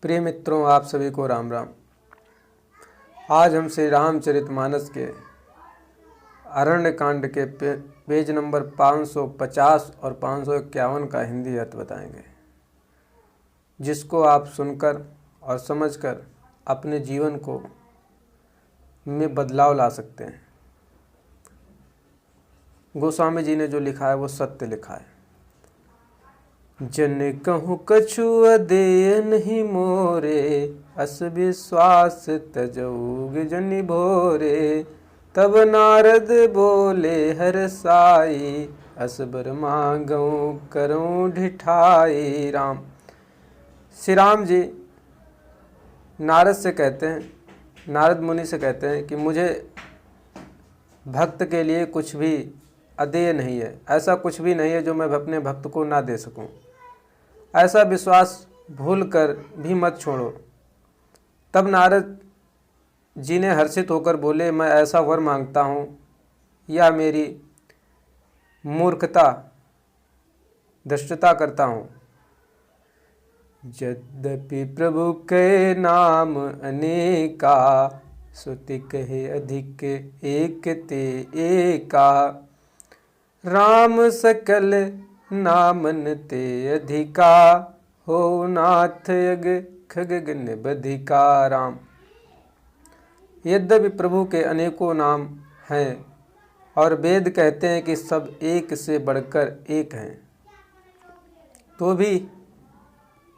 प्रिय मित्रों, आप सभी को राम राम। आज हम श्री रामचरितमानस के अरण्य कांड के पेज नंबर 550 और 551 का हिंदी अर्थ बताएंगे, जिसको आप सुनकर और समझकर अपने जीवन को में बदलाव ला सकते हैं। गोस्वामी जी ने जो लिखा है वो सत्य लिखा है। जन कहूँ कछु अदेय नहीं मोरे, अस विश्वास तजौग जनि भोरे। तब नारद बोले हर साई, अस बर मांगऊँ करूँ ढिठाई। राम श्री राम जी नारद से कहते हैं, नारद मुनि से कहते हैं कि मुझे भक्त के लिए कुछ भी अदेय नहीं है, ऐसा कुछ भी नहीं है जो मैं अपने भक्त को ना दे सकूं। ऐसा विश्वास भूल कर भी मत छोड़ो। तब नारद जी ने हर्षित होकर बोले, मैं ऐसा वर मांगता हूँ, या मेरी मूर्खता धृष्टता करता हूँ। यद्यपि प्रभु के नाम अनेका, सुति कहे अधिक एक ते एका। राम सकल नामन ते अधिका, हो नाथ यग खगगन बधिका। राम यद्यपि प्रभु के अनेकों नाम हैं और वेद कहते हैं कि सब एक से बढ़कर एक हैं, तो भी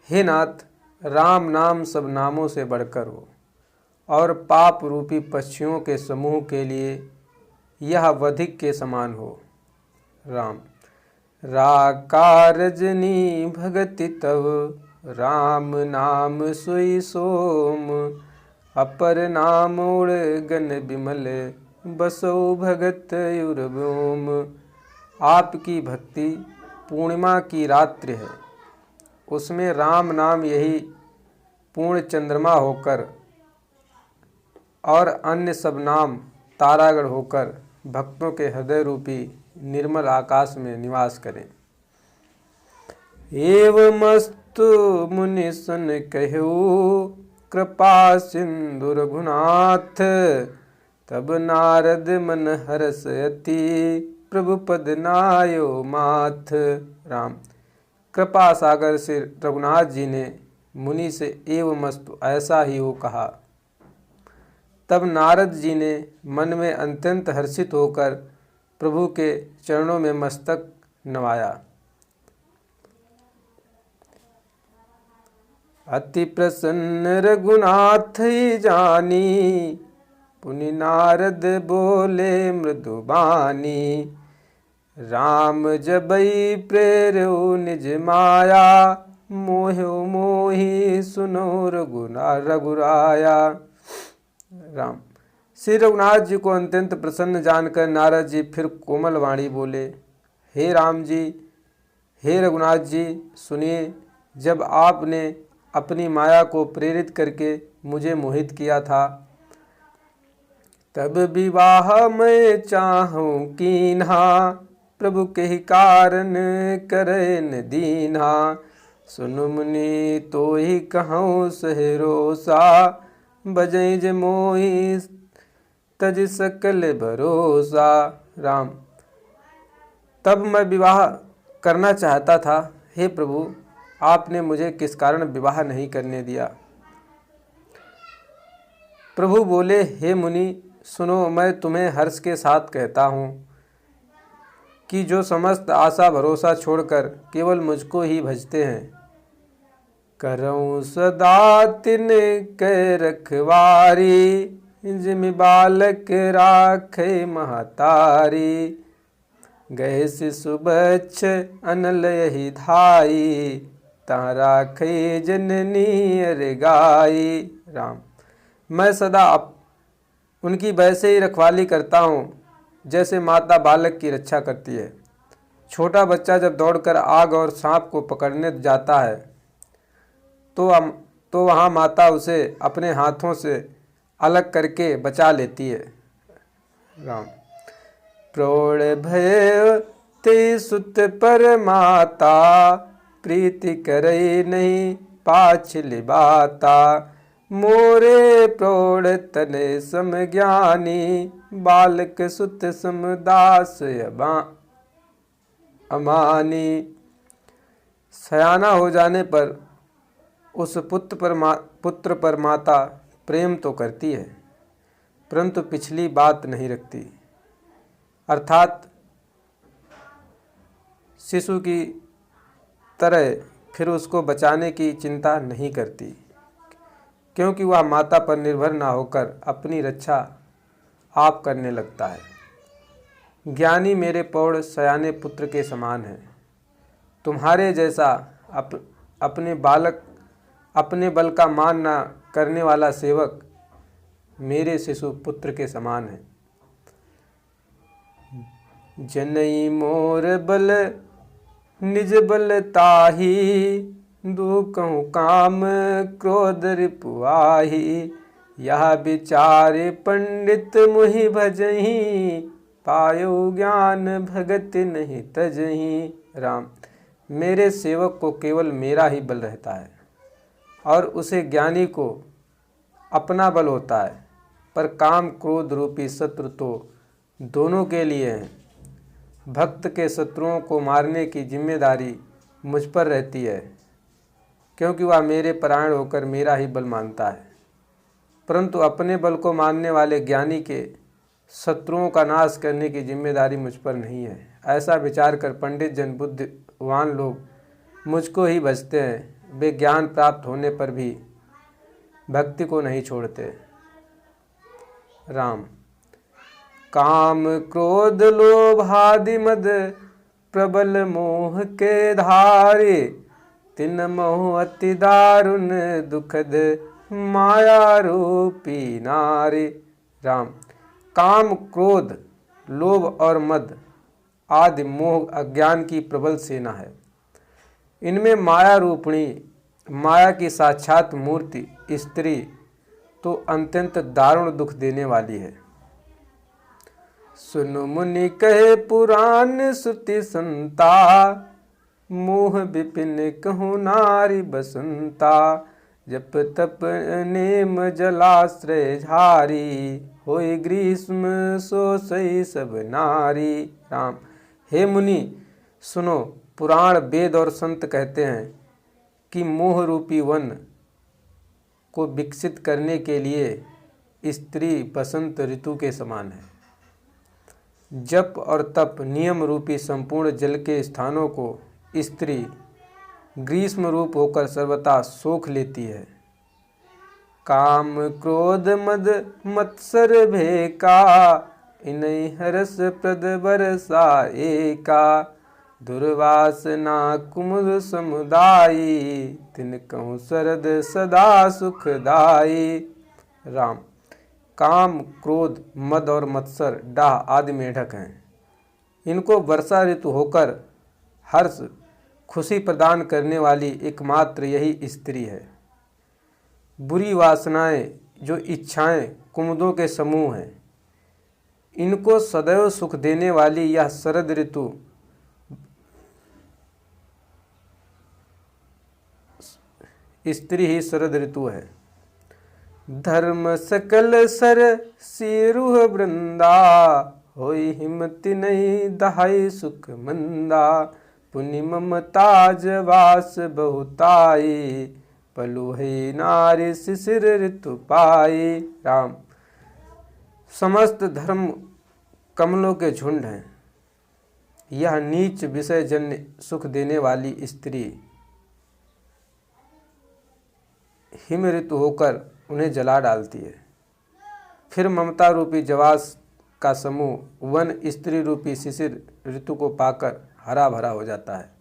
हे नाथ, राम नाम सब नामों से बढ़कर हो और पाप रूपी पक्षियों के समूह के लिए यह वधिक के समान हो। राम राकार रजनी भगति तव, राम नाम सोई सोम। अपर नाम उड़ गन बिमल, बसो भगत युरभूम। आपकी भक्ति पूर्णिमा की रात्रि है, उसमें राम नाम यही पूर्ण चंद्रमा होकर और अन्य सब नाम तारागण होकर भक्तों के हृदय रूपी निर्मल आकाश में निवास करें। एवमस्तु मुनि सुन कहु, कृपा सिंधु रघुनाथ। तब नारद मन हरस अति, प्रभु पद नायो माथ। राम कृपा सागर से रघुनाथ जी ने मुनि से एवमस्तु ऐसा ही हो कहा। तब नारद जी ने मन में अत्यंत हर्षित होकर प्रभु के चरणों में मस्तक नवाया। अति प्रसन्न रघुनाथ ही जानी, पुनि नारद बोले मृदुबानी। राम जबई प्रेरऊ निज माया, मोह्यो मोहि सुनो रघुराया। राम श्री रघुनाथ जी को अत्यंत प्रसन्न जानकर नारद जी फिर कोमल वाणी बोले, हे राम जी, हे रघुनाथ जी, सुनिए। जब आपने अपनी माया को प्रेरित करके मुझे मोहित किया था, तब विवाह मैं चाहूँ कीन्हा। प्रभु के ही कारण करे न दीन्हा। सुनु मुनि तो ही कहूँ सहरोसा, बजई जे मोहि तज सकल भरोसा। राम तब मैं विवाह करना चाहता था, हे प्रभु, आपने मुझे किस कारण विवाह नहीं करने दिया। प्रभु बोले, हे मुनि सुनो, मैं तुम्हें हर्ष के साथ कहता हूँ कि जो समस्त आशा भरोसा छोड़कर केवल मुझको ही भजते हैं, करऊँ सदा तिन कै रखवारी। जिमि बालक राखे महतारी, गए शिशु बच्छ अनल यही धाई। ता राखे जननी अरे गाई। राम मैं सदा उनकी वैसे ही रखवाली करता हूँ जैसे माता बालक की रक्षा करती है। छोटा बच्चा जब दौड़कर आग और सांप को पकड़ने जाता है तो वहाँ माता उसे अपने हाथों से अलग करके बचा लेती है। राम प्रौढ़ भय ते सुत पर माता, प्रीति करई नहीं पाछिल बाता, मोरे प्रौढ़ तने समज्ञानी, बालक सुत समदास अमानी। सयाना हो जाने पर उस पुत्र पर माता प्रेम तो करती है, परंतु पिछली बात नहीं रखती, अर्थात शिशु की तरह फिर उसको बचाने की चिंता नहीं करती, क्योंकि वह माता पर निर्भर ना होकर अपनी रक्षा आप करने लगता है। ज्ञानी मेरे प्रौढ़ सयाने पुत्र के समान है। तुम्हारे जैसा अपने बल का मान न करने वाला सेवक मेरे शिशु पुत्र के समान है। जनई मोर बल निज बल ताही, दुखहु काम क्रोध रिपुआही, यह विचारे पंडित मुहि भजही, पायो ज्ञान भगत नहीं तजही। राम, मेरे सेवक को केवल मेरा ही बल रहता है और उसे ज्ञानी को अपना बल होता है, पर काम क्रोध रूपी शत्रु तो दोनों के लिए हैं। भक्त के शत्रुओं को मारने की जिम्मेदारी मुझ पर रहती है, क्योंकि वह मेरे परायण होकर मेरा ही बल मानता है, परंतु अपने बल को मानने वाले ज्ञानी के शत्रुओं का नाश करने की जिम्मेदारी मुझ पर नहीं है। ऐसा विचार कर पंडित जन बुद्धिवान लोग मुझको ही भजते हैं। वे ज्ञान प्राप्त होने पर भी भक्ति को नहीं छोड़ते। राम, काम क्रोध लोभ आदि मद प्रबल मोह के धारे, तिन मोह अति दारुण दुखद माया रूपी नारे। राम, काम क्रोध लोभ और मद आदि मोह अज्ञान की प्रबल सेना है। इनमें माया रूपणी, माया की साक्षात मूर्ति स्त्री तो अत्यंत दारुण दुख देने वाली है। सुनु मुनि कहे पुराण श्रुति संता, मोह विपिन कहूँ नारी बसंता, जप तप नेम जलाश्रय झारी, होय ग्रीष्म सो सही सब नारी। राम, हे मुनि सुनो, पुराण वेद और संत कहते हैं कि मोह रूपी वन को विकसित करने के लिए स्त्री बसंत ऋतु के समान है। जप और तप नियम रूपी संपूर्ण जल के स्थानों को स्त्री ग्रीष्म रूप होकर सर्वथा सोख लेती है। काम क्रोध मद मत्सर भेका, इनई हरस प्रद बरसा एका, दुर्वासना कुमुद समुदायी, तिन कहूँ शरद सदा सुखदाई। राम, काम क्रोध मद और मत्सर डाह आदि मेढक हैं। इनको वर्षा ऋतु होकर हर्ष खुशी प्रदान करने वाली एकमात्र यही स्त्री है। बुरी वासनाएं जो इच्छाएं कुमुदों के समूह हैं, इनको सदैव सुख देने वाली यह शरद ऋतु स्त्री ही शरद ऋतु है। धर्म सकल सर सिरुह वृंदा, होई हिम्मति नहीं दहाई सुख मंदा, पुनि ममता जवास बहुताई, पलु है नारी शिशिर ऋतु पाई। राम, समस्त धर्म कमलों के झुंड हैं। यह नीच विषय जन्य सुख देने वाली स्त्री हिम ऋतु होकर उन्हें जला डालती है। फिर ममता रूपी जवास का समूह वन स्त्री रूपी शिशिर ऋतु को पाकर हरा भरा हो जाता है।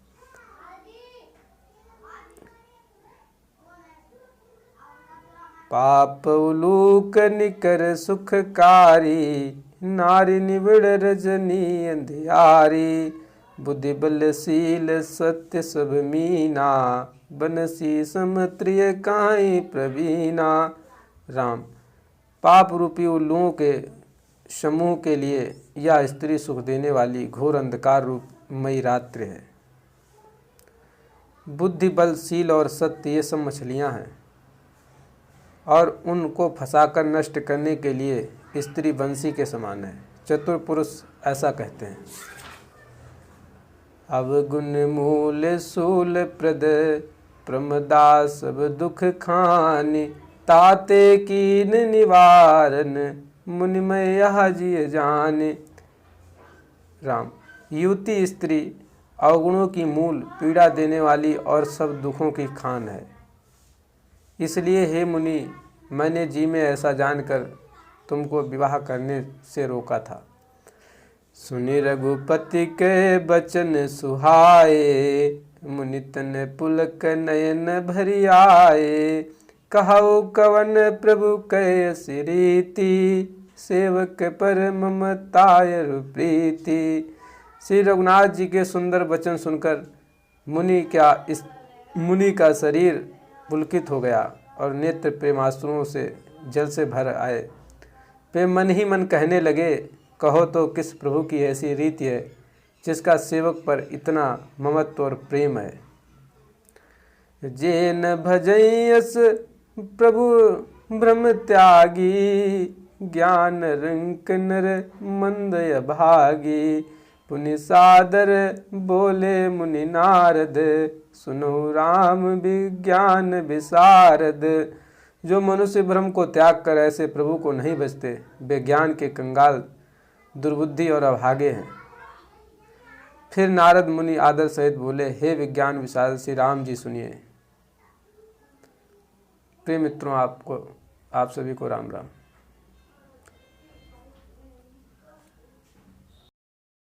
पाप उलूक निकर सुखकारी, नारी निबिड़ रजनी अंधियारी, बुद्धि बलशील सत्य सब मीना, बनसी समत्रिय काई प्रवीणा। राम, पाप रूपी उल्लुओं के समूह के लिए यह स्त्री सुख देने वाली घोर अंधकार रूप मई रात्रि है। बुद्धि, बल, शील और सत्य ये सब मछलियाँ हैं और उनको फंसाकर नष्ट करने के लिए स्त्री बंसी के समान है। चतुर पुरुष ऐसा कहते हैं। अवगुण मूल सूल प्रद प्रमदा सब दुख खानि, ताते कीन निवारन मुनिमय यह जिय जाने। राम, युवती स्त्री अवगुणों की मूल, पीड़ा देने वाली और सब दुखों की खान है। इसलिए हे मुनि, मैंने जी में ऐसा जानकर तुमको विवाह करने से रोका था। सुनि रघुपति के बचन सुहाए, मुनि तन पुलक नयन भरि आए। कहौ कवन प्रभु कय रीति, सेवक पर ममताय प्रीति। श्री रघुनाथ जी के सुंदर वचन सुनकर मुनि का शरीर पुलकित हो गया और नेत्र प्रेमाश्रुओं से जल से भर आए। वे मन ही मन कहने लगे, कहो तो किस प्रभु की ऐसी रीति है जिसका सेवक पर इतना ममत्व और प्रेम है। जे न भजयस प्रभु ब्रह्म त्यागी, ज्ञान रंक नर मंदय भागी। पुनि सादर बोले मुनि नारद, सुनो राम विज्ञान विशारद। जो मनुष्य ब्रह्म को त्याग कर ऐसे प्रभु को नहीं बचते, वे ज्ञान के कंगाल, दुर्बुद्धि और अभागे हैं। फिर नारद मुनि आदर सहित बोले, हे विज्ञान विशारद श्री राम जी सुनिए। प्रिय मित्रों, आप सभी को राम राम।